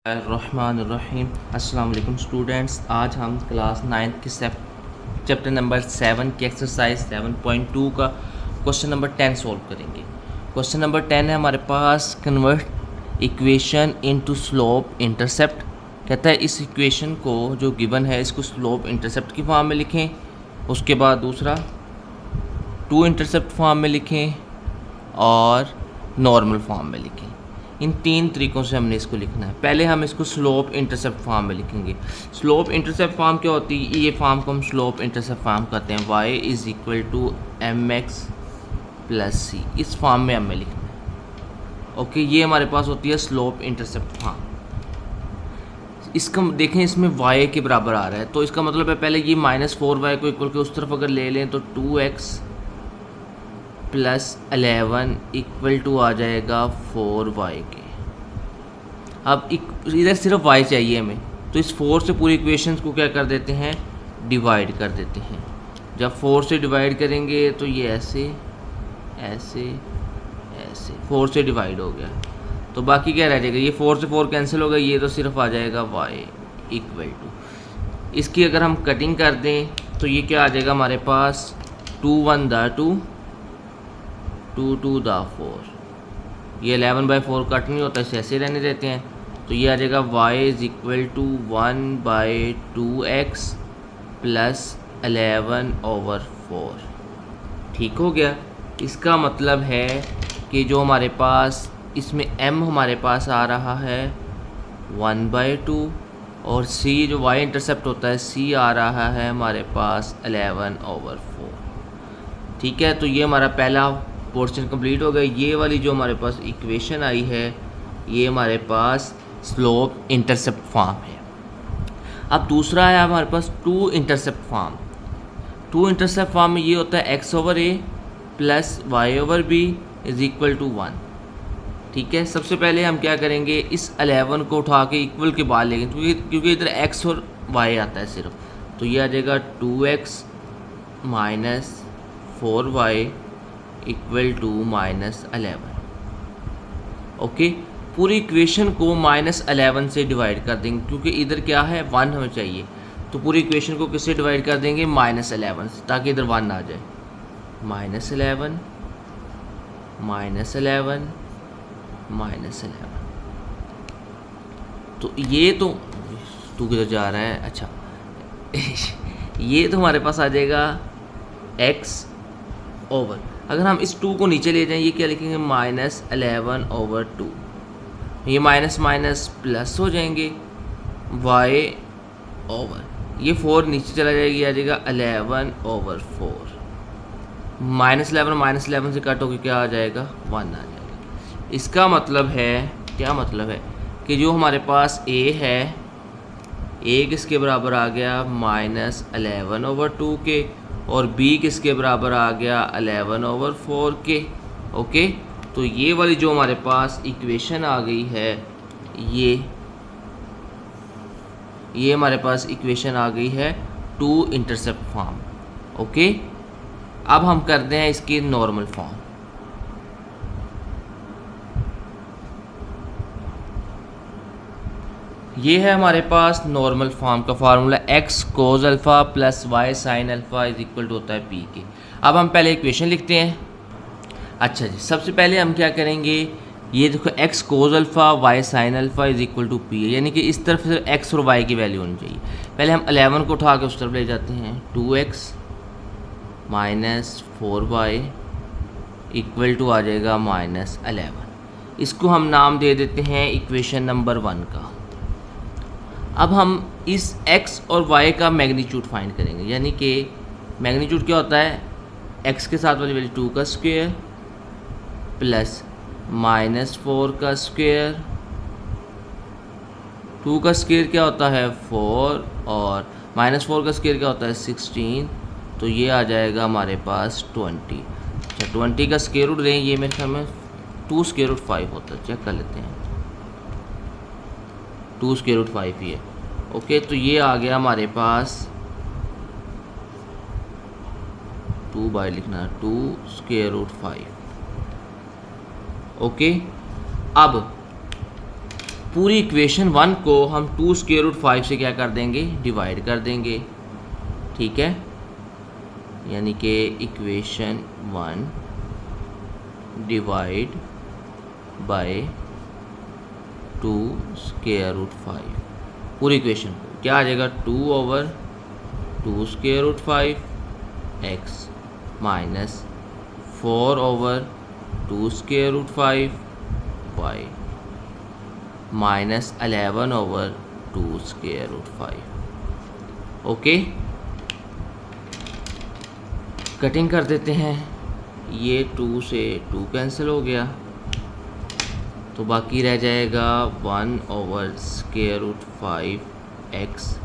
रहमानुर्रहीम। अस्सलाम वालेकुम स्टूडेंट्स, आज हम क्लास 9 के चैप्टर नंबर 7 की एक्सरसाइज 7.2 का क्वेश्चन नंबर 10 सॉल्व करेंगे। क्वेश्चन नंबर 10 है हमारे पास, convert equation into slope intercept. कहता है इस इक्वेशन को जो गिवन है इसको स्लोप इंटरसेप्ट की फॉर्म में लिखें, उसके बाद दूसरा टू इंटरसेप्ट फॉर्म में लिखें और नॉर्मल फॉर्म में लिखें। इन तीन तरीक़ों से हमने इसको लिखना है। पहले हम इसको स्लोप इंटरसेप्ट फॉर्म में लिखेंगे। स्लोप इंटरसेप्ट फॉर्म क्या होती है? ये फॉर्म को हम स्लोप इंटरसेप्ट फॉर्म कहते हैं। y is equal to mx plus C, इस फॉर्म में हमें लिखना है। ओके, ये हमारे पास होती है स्लोप इंटरसेप्ट फॉर्म। इसका देखें, इसमें y के बराबर आ रहा है, तो इसका मतलब है पहले ये -4y को इक्वल के उस तरफ अगर ले लें तो 2x प्लस 11 इक्वल टू आ जाएगा 4y के। अब इधर सिर्फ y चाहिए हमें, तो इस 4 से पूरी इक्वेशंस को क्या कर देते हैं, डिवाइड कर देते हैं। जब 4 से डिवाइड करेंगे तो ये ऐसे ऐसे ऐसे 4 से डिवाइड हो गया, तो बाकी क्या रह जाएगा, ये 4 से 4 कैंसिल हो गया, ये तो सिर्फ आ जाएगा y इक्वल टू। इसकी अगर हम कटिंग कर दें तो ये क्या आ जाएगा हमारे पास, 2 1 दा 2 2 2 दा 4। ये 11/4 कट नहीं होता, इसे ऐसे रहने देते हैं, तो ये आ जाएगा y is equal to 1/2x plus 11/4। ठीक हो गया। इसका मतलब है कि जो हमारे पास इसमें m हमारे पास आ रहा है 1/2 और c जो y इंटरसेप्ट होता है c आ रहा है हमारे पास 11/4। ठीक है, तो ये हमारा पहला पोर्शन कंप्लीट हो गया। ये वाली जो हमारे पास इक्वेशन आई है ये हमारे पास स्लोप इंटरसेप्ट फॉर्म है। अब दूसरा है हमारे पास two intercept form. Two intercept form में ये होता है x/a plus y/b is equal to 1। ठीक है, सबसे पहले हम क्या करेंगे, इस 11 को उठा के इक्वल के बाद लेंगे, क्योंकि इधर x और y आता है सिर्फ, तो ये आ जाएगा 2x minus 4y equal to -11। Okay, पूरी इक्वेशन को -11 से डिवाइड कर देंगे, क्योंकि इधर क्या है 1 हमें चाहिए, तो पूरी इक्वेशन को किससे डिवाइड कर देंगे, -11 से, ताकि इधर 1 आ जाए। -11 -11 -11, तो ये तो तू किधर जा रहा है, अच्छा ये तो हमारे पास आ जाएगा x ओवर, अगर हम इस 2 को नीचे ले जाएं ये क्या लिखेंगे, -11/2। ये माइनस माइनस प्लस हो जाएंगे, y ओवर ये 4 नीचे चला जाएगी, आ जाएगा 11/4। -11 से कट होकर क्या आ जाएगा, 1 आ जाएगा। इसका मतलब है, क्या मतलब है कि जो हमारे पास a है, a किसके बराबर आ गया, -11/2 के, और b किसके बराबर आ गया, 11/4 के। ओके, तो ये वाली जो हमारे पास इक्वेशन आ गई है, ये हमारे पास इक्वेशन आ गई है टू इंटरसेप्ट फॉर्म। ओके, अब हम करते हैं इसकी नॉर्मल फॉर्म। ये है हमारे पास नॉर्मल फॉर्म का formula, x cos alpha plus y sine alpha is equal to होता है p के। अब हम पहले इक्वेशन लिखते हैं। अच्छा जी, सबसे पहले हम क्या करेंगे, ये देखो x cos alpha y sine alpha is equal to p है, यानी कि इस तरफ से x और y की वैल्यू होनी चाहिए। पहले हम 11 को उठा के उस तरफ ले जाते हैं, 2x minus 4y equal to आ जाएगा -11। इसको हम नाम दे देते हैं इक्वेशन नंबर 1 का। अब हम इस x और y का मैग्नीट्यूड फाइंड करेंगे, यानी कि मैग्नीट्यूड क्या होता है, x के साथ वाली वैल्यू 2 का स्क्वायर प्लस -4 का स्क्वायर। 2 का स्क्वायर क्या होता है 4, और -4 का स्क्वायर क्या होता है 16, तो ये आ जाएगा हमारे पास 20। अच्छा, 20 का स्क्वायर रूट दें, ये मेरे ख्याल में 2 स्क्वायर रूट 5 होता है, चेक कर लेते हैं, 2 स्क्वायर रूट 5 ही है। ओके, तो ये आ गया हमारे पास 2 बाय लिखना, 2 स्क्वायर रूट 5। ओके, अब पूरी इक्वेशन 1 को हम 2 स्क्वायर रूट 5 से क्या कर देंगे, डिवाइड कर देंगे, ठीक है। यानी कि equation 1 divide by 2 square root 5, पूरी इक्वेशन को क्या आ जाएगा, 2/2 square root 5 x minus 4/2 square root 5 y minus 11/2 square root 5। Okay, cutting कर देते हैं, ये 2 से 2 कैंसिल हो गया, तो बाकी रह जाएगा 1/स्क्वायर रूट 5 एक्स,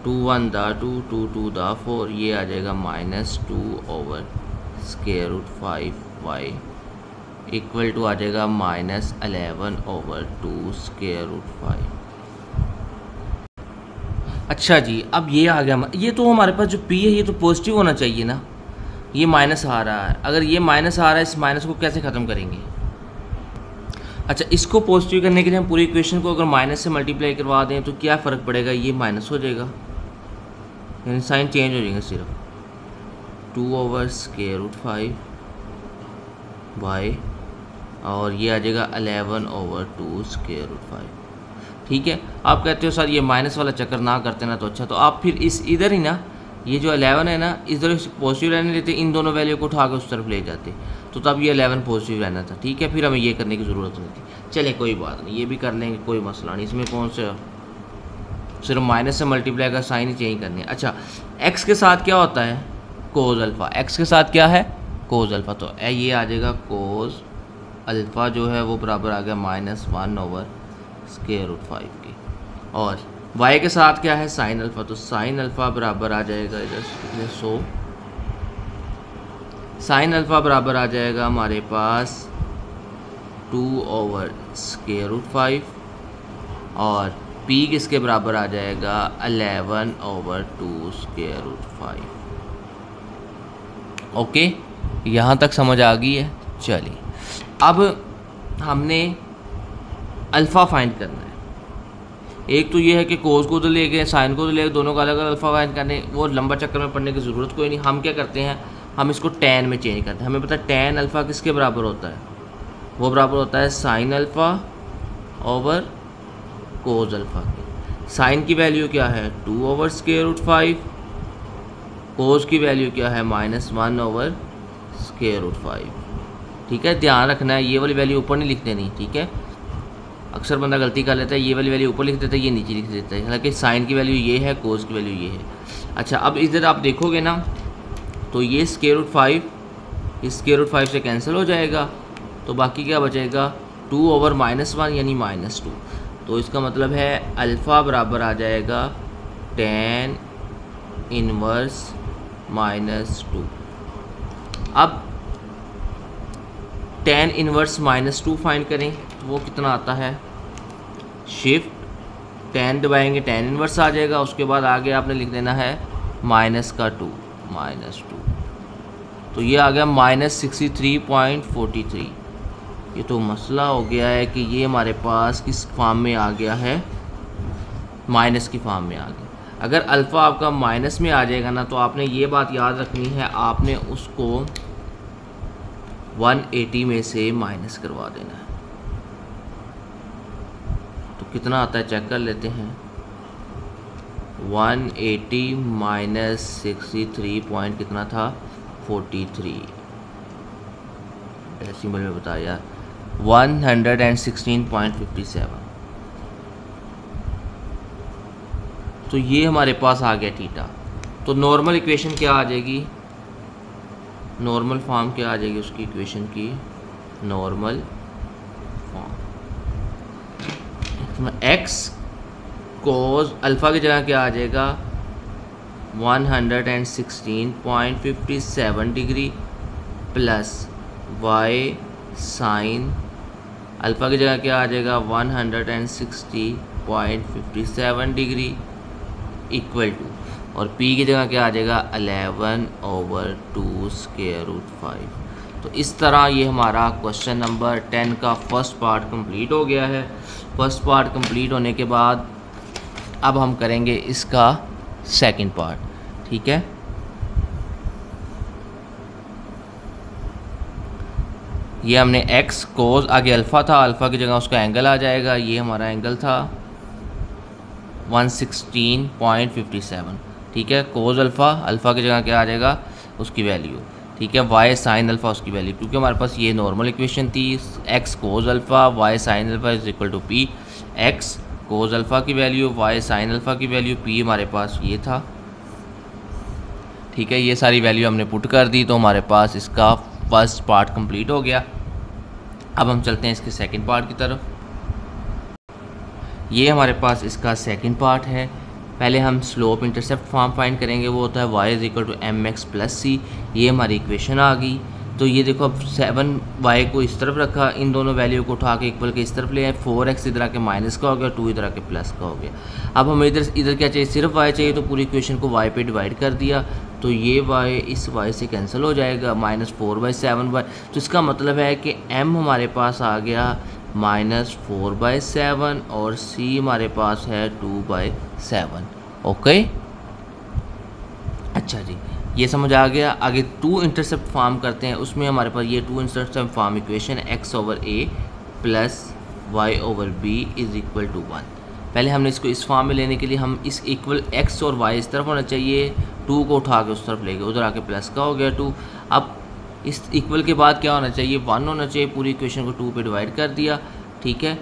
2 1 दा 2, 2 2 दा 4, ये आ जाएगा माइनस 2/स्क्वायर रूट 5 वाई इक्वल टू आ जाएगा माइनस 11/2 स्क्वायर रूट 5। अच्छा जी, अब ये आ गया, ये तो हमारे पास जो p है ये तो पॉजिटिव होना चाहिए ना, ये माइनस आ रहा है, अगर ये माइनस आ रहा है इस माइनस को कैसे ख़त्म करेंगे। अच्छा, इसको पॉजिटिव करने के लिए हम पूरी इक्वेशन को अगर माइनस से मल्टीप्लाई करवा दें तो क्या फ़र्क पड़ेगा, ये माइनस हो जाएगा, यानी साइन चेंज हो जाएगा सिर्फ, 2/स्क्वायर रूट 5 वाई और ये आ जाएगा 11/2 स्क्वायर रूट 5। ठीक है, आप कहते हो सर ये माइनस वाला चक्कर ना करते ना तो अच्छा, तो आप फिर इस इधर ही ना, ये जो 11 है ना, इधर पॉजिटिव रहने लेते, इन दोनों वैल्यू को उठा के उस तरफ ले जाते, तो तब ये 11 पॉजिटिव रहना था। ठीक है, फिर हमें ये करने की ज़रूरत नहीं थी। चलें कोई बात नहीं, ये भी कर लेंगे, कोई मसला नहीं, इसमें कौन सा, सिर्फ माइनस से मल्टीप्लाई का साइन ही चेंज करनी है। अच्छा, एक्स के साथ क्या होता है, कोज अल्फ़ा, एक्स के साथ क्या है, कोज अल्फ़ा, तो ये आ जाएगा कोज अल्फ़ा जो है वो बराबर आ गया -1/स्क्वायर रूट 5 के, और y के साथ क्या है, साइन अल्फ़ा, तो साइन अल्फ़ा बराबर आ जाएगा इधर 100, साइन अल्फ़ा बराबर आ जाएगा हमारे पास 2/स्क्वायर रूट 5 और p किसके बराबर आ जाएगा 11/2 स्क्वायर रूट 5। ओके, यहाँ तक समझ आ गई है। चलिए, अब हमने अल्फ़ा फाइंड करना है। एक तो ये है कि कोस को तो ले गए, साइन को तो ले गए, दोनों का अलग अलग अल्फ़ा फाइंड करने, वो लंबा चक्कर में पढ़ने की ज़रूरत कोई नहीं। हम क्या करते हैं, हम इसको टैन में चेंज करते हैं। हमें पता है टैन अल्फ़ा किसके बराबर होता है, वो बराबर होता है sine alpha over cos alpha के। साइन की वैल्यू क्या है 2/स्क्वायर रूट 5, कोस की वैल्यू क्या है -1/स्क्वायर रूट 5। ठीक है, ध्यान रखना है, ये वाली वैल्यू ऊपर नहीं लिख देनी। ठीक है, अक्सर बंदा गलती कर लेता है, ये वाली वैल्यू ऊपर लिख देता है, ये नीचे लिख देता है, हालांकि साइन की वैल्यू ये है, कोस की वैल्यू ये है। अच्छा, अब इधर आप देखोगे ना, तो ये स्क्वायर रूट 5 इस स्क्वायर रूट 5 से कैंसिल हो जाएगा, तो बाकी क्या बचेगा 2/-1 यानी -2। तो इसका मतलब है अल्फ़ा बराबर आ जाएगा tan इनवर्स -2। अब tan इनवर्स -2 फाइंड करें तो वो कितना आता है, शिफ्ट tan दबाएंगे tan इनवर्स आ जाएगा, उसके बाद आगे आपने लिख देना है -2, तो ये आ गया -63.43। ये तो मसला हो गया है कि ये हमारे पास किस फॉर्म में आ गया है, माइनस की फॉर्म में आ गया। अगर अल्फ़ा आपका माइनस में आ जाएगा ना, तो आपने ये बात याद रखनी है, आपने उसको 180 में से माइनस करवा देना है। तो कितना आता है चेक कर लेते हैं, 180 माइनस 63 पॉइंट कितना था 43, डेसिमल में बताया 116.57। तो ये हमारे पास आ गया थीटा। तो नॉर्मल इक्वेशन क्या आ जाएगी, नॉर्मल फॉर्म क्या आ जाएगी उसकी इक्वेशन की, normal form x cos alpha की जगह क्या आ जाएगा 116.57 degree plus y sine alpha की जगह क्या आ जाएगा 160.57 डिग्री इक्वल टू, और p की जगह क्या आ जाएगा 11/2 स्क्वायर रूट 5। तो इस तरह ये हमारा क्वेश्चन नंबर 10 का फर्स्ट पार्ट कंप्लीट हो गया है। फर्स्ट पार्ट कंप्लीट होने के बाद अब हम करेंगे इसका सेकंड पार्ट, ठीक है। ये हमने एक्स कोज आगे अल्फ़ा था, अल्फ़ा की जगह उसका एंगल आ जाएगा, ये हमारा एंगल था 116.57, ठीक है। कोज अल्फ़ा, अल्फ़ा की जगह क्या आ जाएगा उसकी वैल्यू, ठीक है। वाई साइन अल्फ़ा उसकी वैल्यू, क्योंकि हमारे पास ये नॉर्मल इक्वेशन थी, x cos alpha y sine alpha is equal to p, x cos alpha की वैल्यू वाई साइन अल्फ़ा की वैल्यू, पी हमारे पास ये था, ठीक है। ये सारी वैल्यू हमने पुट कर दी तो हमारे पास इसका फर्स्ट पार्ट कंप्लीट हो गया। अब हम चलते हैं इसके सेकंड पार्ट की तरफ। ये हमारे पास इसका सेकंड पार्ट है। पहले हम स्लोप इंटरसेप्ट फॉर्म फाइंड करेंगे, वो होता है y is equal to m x plus C. ये हमारी इक्वेशन आ गई। तो ये देखो अब 7y को इस तरफ रखा, इन दोनों वैल्यू को उठा के इक्वल के इस तरफ ले आए, 4x इधर आके माइनस का हो गया, 2 इधर आके प्लस का हो गया। अब हमें इधर क्या चाहिए, सिर्फ y चाहिए, तो पूरी इक्वेशन को y पे डिवाइड कर दिया, तो ये y इस y से कैंसिल हो जाएगा, -4/7y। तो इसका मतलब है कि m हमारे पास आ गया -4/7 और c हमारे पास है 2/7। ओके, अच्छा जी, ये समझ आ गया। आगे 2 इंटरसेप्ट फॉर्म करते हैं, उसमें हमारे पास ये 2 intercept form equation x/a plus y/b is equal to 1। पहले हमने इसको इस फॉर्म में लेने के लिए हम इस इक्वल x और y इस तरफ होना चाहिए, 2 को उठा के उस तरफ ले गए, उधर आके प्लस का हो गया 2। अब इस इक्वल के बाद क्या होना चाहिए, 1 होना चाहिए। पूरी इक्वेशन को 2 पे डिवाइड कर दिया, ठीक है।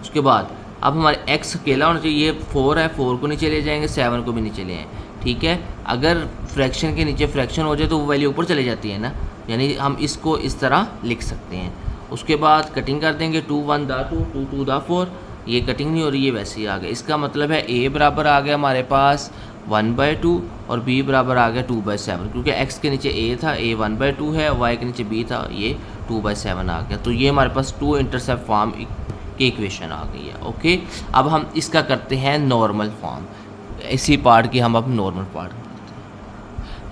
उसके बाद अब हमारे x अकेला होना चाहिए, ये 4 है, 4 को नीचे ले जाएंगे, 7 को भी नीचे ले आए, ठीक है। अगर फ्रैक्शन के नीचे फ्रैक्शन हो जाए तो वो वैल्यू ऊपर चले जाती है ना, यानी हम इसको इस तरह लिख सकते हैं। उसके बाद कटिंग कर देंगे, 2 1 दा 2 2 2 दा 4, ये कटिंग नहीं हो रही है, वैसे ही आ गया। इसका मतलब है a बराबर आ गया हमारे पास 1/2 और b बराबर आ गया 2/7, क्योंकि x के नीचे a था, a 1/2 है, y के नीचे b था, ये 2/7 आ गया। तो ये हमारे पास 2 इंटरसेप्ट फॉर्म की इक्वेशन आ गई है। ओके, अब हम इसका करते हैं नॉर्मल फॉर्म, इसी पार्ट की हम अब नॉर्मल पार्ट करते हैं।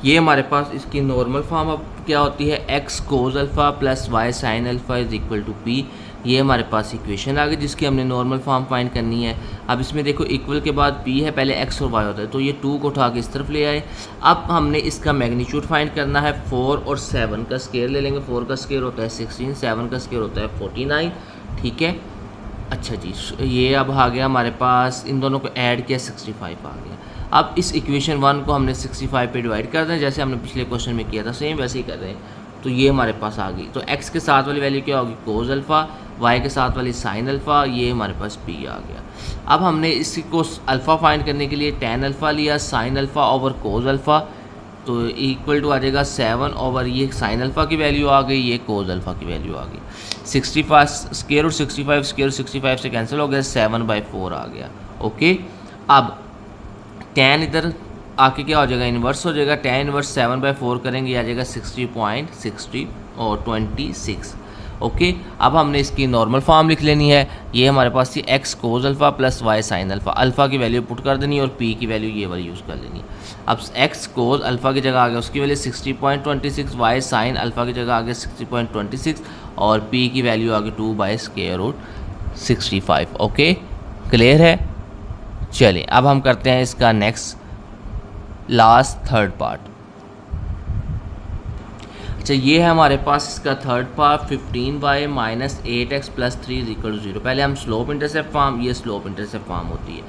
ये हमारे पास इसकी नॉर्मल फॉर्म अब क्या होती है, x cos alpha plus y sine alpha is equal to p. ये हमारे पास इक्वेशन आ गई जिसकी हमने नॉर्मल फॉर्म फाइंड करनी है। अब इसमें देखो इक्वल के बाद p है, पहले x और y होता है, तो ये 2 को उठा के इस तरफ ले आए। अब हमने इसका मैग्नीट्यूड फाइंड करना है, 4 और 7 का स्केयर ले लेंगे। 4 का स्केयर होता है 16, 7 का स्केयर होता है 49, ठीक है। अच्छा जी, ये अब आ गया हमारे पास, इन दोनों को ऐड किया 65 आ गया। अब इस इक्वेशन 1 को हमने 65 पे डिवाइड कर दें, जैसे हमने पिछले क्वेश्चन में किया था, सेम वैसे ही कर रहे हैं। तो ये हमारे पास आ गई। तो x के साथ वाली वैल्यू क्या होगी, कोज अल्फ़ा, y के साथ वाली साइन अल्फ़ा, ये हमारे पास p आ गया। अब हमने इसको अल्फ़ा फाइंड करने के लिए tan अल्फ़ा लिया, साइन अल्फ़ा ओवर कोज अल्फ़ा, तो इक्वल टू आ जाएगा 7 ओवर ये साइन अल्फ़ा की वैल्यू आ गई, ये कोज अल्फ़ा की वैल्यू आ गई। 65 स्केयर और 65 से कैंसिल हो गया, 7/4 आ गया। ओके, अब tan इधर आके क्या हो जाएगा, इन्वर्स हो जाएगा। tan इन्वर्स 7/4 करेंगे, आ जाएगा 60.60 और 26। ओके, अब हमने इसकी नॉर्मल फॉर्म लिख लेनी है। ये हमारे पास थी x cos alpha plus y sine alpha, alpha की वैल्यू पुट कर देनी है और p की वैल्यू ये वाली यूज़ कर लेनी है। अब एक्स कोज अल्फ़ा की जगह आ गया उसकी वैल्यू 60.26, वाई साइन अल्फ़ा की जगह आ गया 60.26 और p की वैल्यू आ गई 2/√65। ओके, क्लियर है। चलिए अब हम करते हैं इसका नेक्स्ट लास्ट थर्ड पार्ट। अच्छा, ये है हमारे पास इसका third part, 15y minus 8x plus 3 is equal to 0। पहले हम स्लोप इंटरसेप्ट फॉर्म, ये स्लोप इंटरसेप्ट फॉर्म होती है।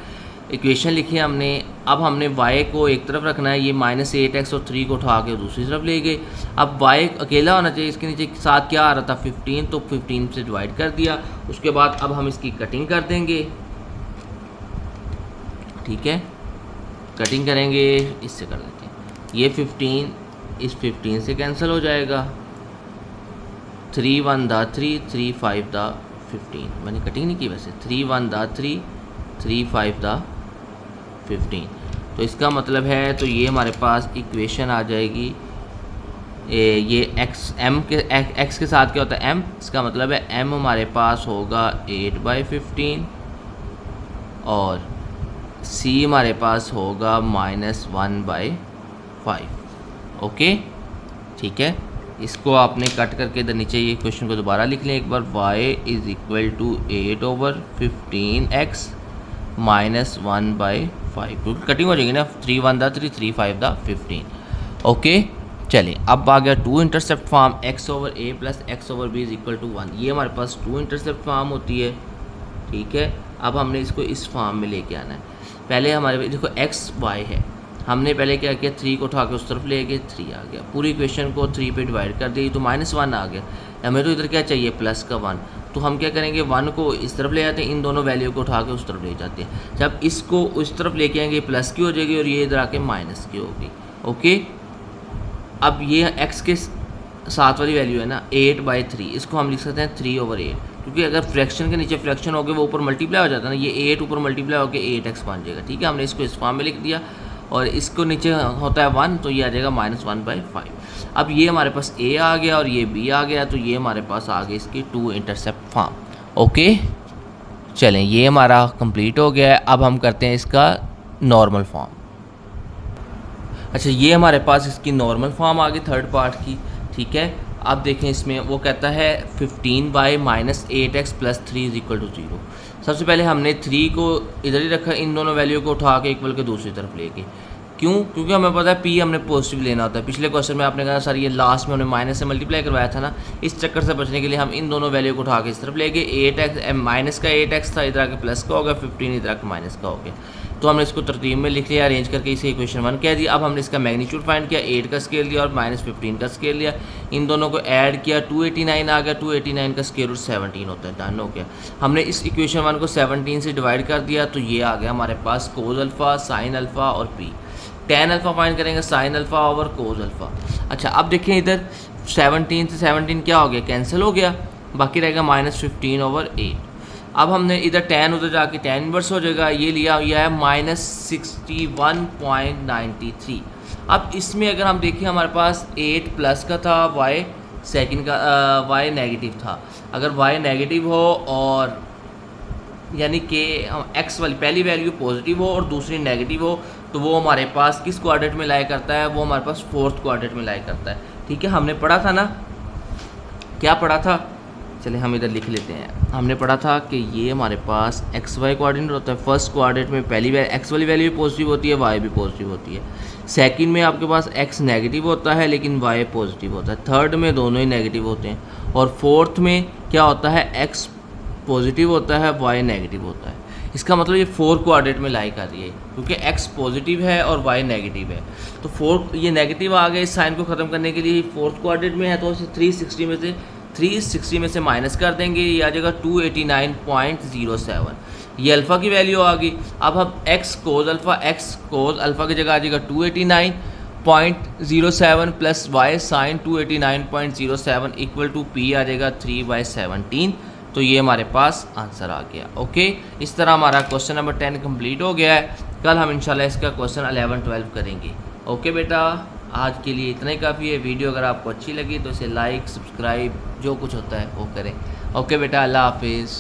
इक्वेशन लिखी हमने। अब हमने y को एक तरफ रखना है, ये -8x और 3 को उठा के दूसरी तरफ ले गए। अब y अकेला होना चाहिए, इसके नीचे साथ क्या आ रहा था 15, तो 15 से डिवाइड कर दिया। उसके बाद अब हम इसकी कटिंग कर देंगे, ठीक है। कटिंग करेंगे, इससे कर देते हैं, ये 15 इस 15 से कैंसिल हो जाएगा, 3 1 दा 3 3 5 दा 15। मैंने कटिंग नहीं की वैसे, 3 1 दा 3 3 5 दा 15। तो इसका मतलब है, तो ये हमारे पास इक्वेशन आ जाएगी, ये x के साथ क्या होता है m, इसका मतलब है m हमारे पास होगा 8/15 और c हमारे पास होगा -1/5। ओके, ठीक है। इसको आपने कट करके इधर नीचे ये क्वेश्चन को दोबारा लिख लें एक बार, y is equal to 8/15x minus 1/5, क्योंकि कटिंग हो जाएगी ना, 3 1 दा 3 3 5 दा 15। ओके चलिए, अब आ गया two intercept form, x/a plus x/b is equal to 1। ये हमारे पास टू इंटरसेप्ट फॉर्म होती है, ठीक है। अब हमने इसको इस फॉर्म में लेके आना है। पहले हमारे देखो x y है, हमने पहले क्या किया, 3 को उठा के उस तरफ ले गए, 3 आ गया, पूरी इक्वेशन को 3 पे डिवाइड कर दी तो -1 आ गया। हमें तो इधर क्या चाहिए, प्लस का 1, तो हम क्या करेंगे, 1 को इस तरफ ले जाते हैं, इन दोनों वैल्यू को उठा के उस तरफ ले जाते हैं। जब इसको उस तरफ लेके आएंगे प्लस की हो जाएगी और ये इधर आके माइनस की होगी। ओके, अब ये x के साथ वाली वैल्यू है ना 8/3, इसको हम लिख सकते हैं 3/8, क्योंकि अगर फ्रैक्शन के नीचे फ्रैक्शन हो गए वो ऊपर मल्टीप्लाई हो जाता है ना, ये 8 ऊपर मल्टीप्लाई होकर 8x बन जाएगा, ठीक है। हमने इसको इस फॉर्म में लिख दिया और इसको नीचे होता है 1, तो ये आ जाएगा -1/5। अब ये हमारे पास a आ गया और ये b आ गया, तो ये हमारे पास आ गई इसकी टू इंटरसेप्ट फॉर्म। ओके चलें, ये हमारा कंप्लीट हो गया है। अब हम करते हैं इसका नॉर्मल फॉर्म। अच्छा, ये हमारे पास इसकी नॉर्मल फॉर्म आ गई थर्ड पार्ट की, ठीक है। अब देखें, इसमें वो कहता है 15/-8x + 3 = 0। सबसे पहले हमने 3 को इधर ही रखा, इन दोनों वैल्यू को उठा के इक्वल के दूसरी तरफ लेके। क्यों? क्योंकि हमें पता है p हमने पॉजिटिव लेना होता है। पिछले क्वेश्चन में आपने कहा सर ये लास्ट में हमने माइनस से मल्टीप्लाई करवाया था ना, इस चक्कर से बचने के लिए हम इन दोनों वैल्यू को उठा के इस तरफ ले गए। 8x माइनस का 8x था, इधर आके प्लस का हो गया, 15 इधर आके माइनस का हो गया। तो हमने इसको तरतीब में लिख लिया, अरेंज करके इसे इक्वेशन 1 कह दिया। अब हमने इसका मैग्नीट्यूड फाइंड किया, 8 का स्केल लिया और -15 का स्केल लिया, इन दोनों को ऐड किया, 289 आ गया। 289 का स्केल रूट 17 होता है, डन हो गया। हमने इस इक्वेशन 1 को 17 से डिवाइड कर दिया, तो ये आ गया हमारे पास कोस अल्फ़ा, साइन अल्फ़ा और p। tan अल्फ़ा फाइंड करेंगे, sine alpha over cos alpha. अच्छा, अब देखें इधर 17 से 17 क्या हो गया, कैंसिल हो गया, बाकी रहेगा -15/8। अब हमने इधर tan उधर जाके tan इनवर्स हो जाएगा, ये लिया है -61.93। अब इसमें अगर हम देखें हमारे पास 8 प्लस का था, y सेकंड का y नेगेटिव था। अगर y नेगेटिव हो और यानी कि x वाली पहली वैल्यू पॉजिटिव हो और दूसरी नेगेटिव हो, तो वो हमारे पास किस क्वाड्रेंट में लाई करता है, वो हमारे पास फोर्थ क्वाड्रेंट में लाई करता है, ठीक है। हमने पढ़ा था ना, क्या पढ़ा था, चलिए हम इधर लिख लेते हैं। हमने पढ़ा था कि ये हमारे पास एक्स वाई कोऑर्डिनेट होता है। फर्स्ट कोऑर्डिनेट में पहली एक्स वाली वैल्यू भी पॉजिटिव होती है, वाई भी पॉजिटिव होती है। सेकंड में आपके पास एक्स नेगेटिव होता है लेकिन वाई पॉजिटिव होता है। थर्ड में दोनों ही नेगेटिव होते हैं। और फोर्थ में क्या होता है, एक्स पॉजिटिव होता है, वाई नेगेटिव होता है। इसका मतलब ये फोर्थ कोऑर्डिनेट में लाई कर रही है, क्योंकि एक्स पॉजिटिव है और वाई नेगेटिव है। तो फोर्थ ये नेगेटिव आ गए, इस साइन को ख़त्म करने के लिए फोर्थ कोऑर्डिनेट में है, तो इसे 360 में से माइनस कर देंगे, ये आ जाएगा 289.07। ये अल्फ़ा की वैल्यू आ गई। अब हम एक्स कोज अल्फ़ा की जगह आ जाएगा 289.07 plus y sine 289.07 equal to P आ जाएगा 3/17। तो ये हमारे पास आंसर आ गया। ओके, इस तरह हमारा क्वेश्चन नंबर 10 कंप्लीट हो गया है। कल हम इंशाल्लाह इसका क्वेश्चन 11, 12 करेंगे। ओके बेटा, आज के लिए इतना ही काफ़ी है। वीडियो अगर आपको अच्छी लगी तो इसे लाइक, सब्सक्राइब जो कुछ होता है वो करें। ओके बेटा, अल्लाह हाफिज़।